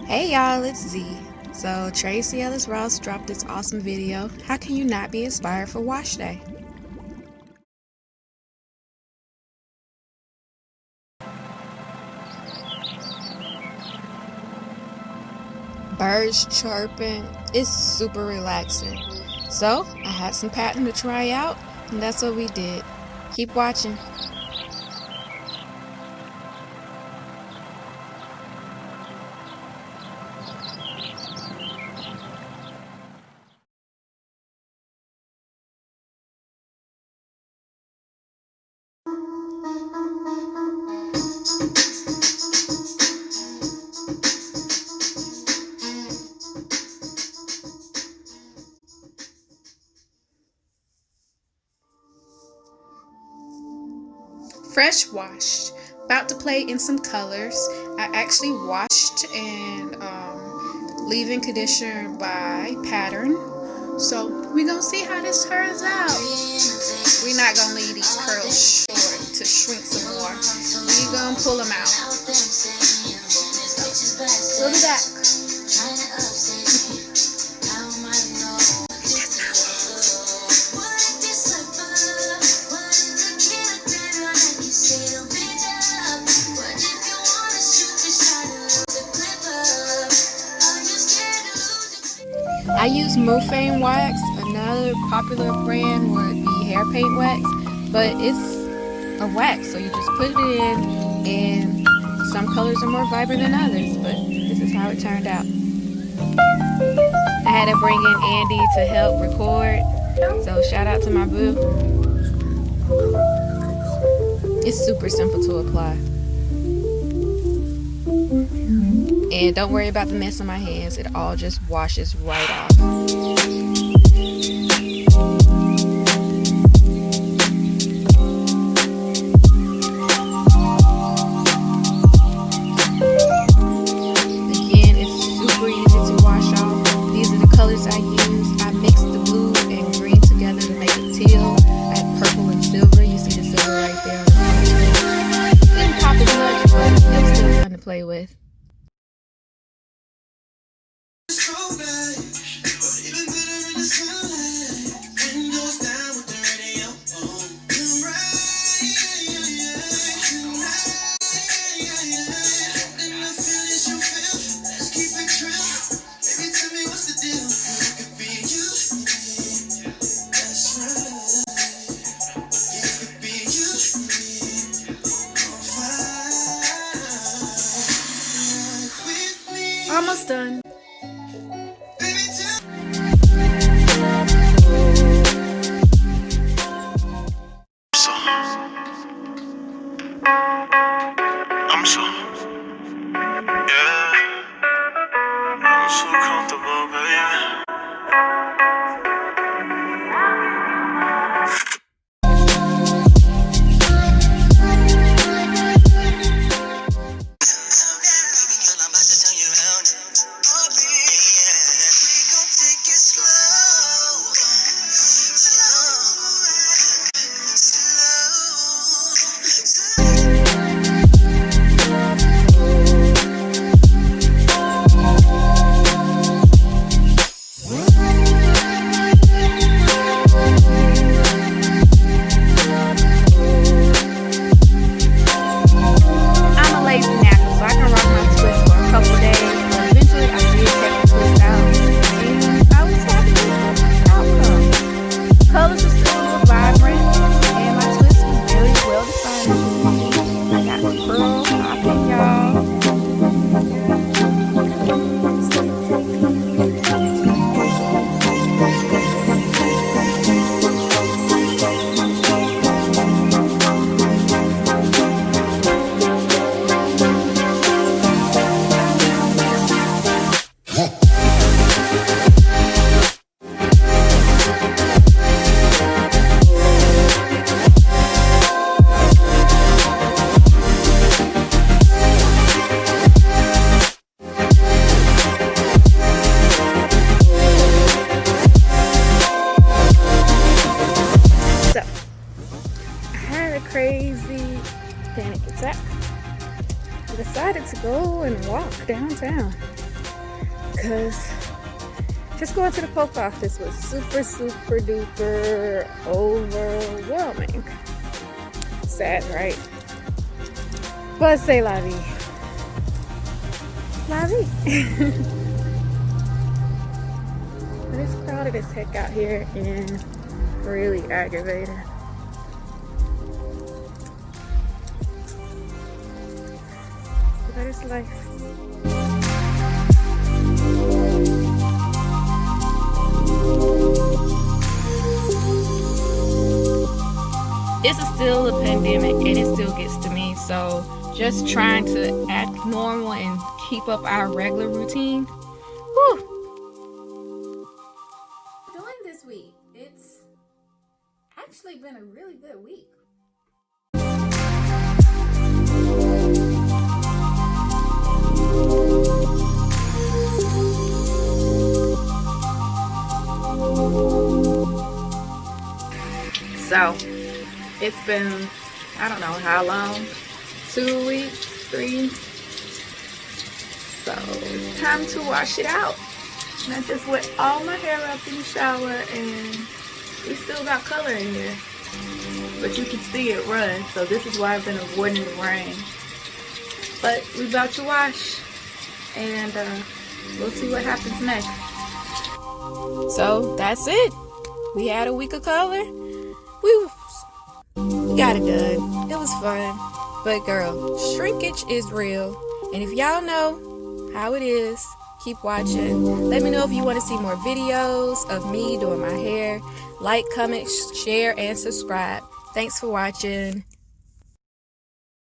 Hey y'all, it's Z. So Tracy Ellis Ross dropped this awesome video. How can you not be inspired for wash day? Birds chirping, it's super relaxing. So I had some pattern to try out, and that's what we did. Keep watching. Fresh washed. About to play in some colors. I actually washed and leave-in conditioner by pattern. So we're gonna see how this turns out. We're not gonna leave these curls short to shrink some more. We're gonna pull them out. So, look at that. I use Mufane wax, another popular brand would be hair paint wax, but it's a wax, so you just put it in, and some colors are more vibrant than others, but this is how it turned out. I had to bring in Andy to help record, so shout out to my boo. It's super simple to apply. And don't worry about the mess on my hands, it all just washes right off. Again, it's super easy to wash off. These are the colors I use. I mixed the blue and green together to make a teal. I had purple and silver. You see the silver right there. Didn't pop as much, but it was still fun to play with. Almost done. I'm so comfortable, baby. Crazy panic attack. I decided to go and walk downtown. because just going to the post office was super duper overwhelming. Sad, right? But say la vie. La vie. But it's crowded as heck out here and really aggravating. But it's life. This is still a pandemic and it still gets to me, so just trying to act normal and keep up our regular routine. Whew. Doing this week, it's actually been a really good week. So it's been, I don't know how long, 2 weeks, 3. So it's time to wash it out. And I just wet all my hair up in the shower and we still got color in here. But you can see it run, so this is why I've been avoiding the rain. But we about to wash and we'll see what happens next. So that's it. We had a week of color. We got it done. It was fun. But girl, shrinkage is real. And if y'all know how it is, keep watching. Let me know if you want to see more videos of me doing my hair. Like, comment, share, and subscribe. Thanks for watching.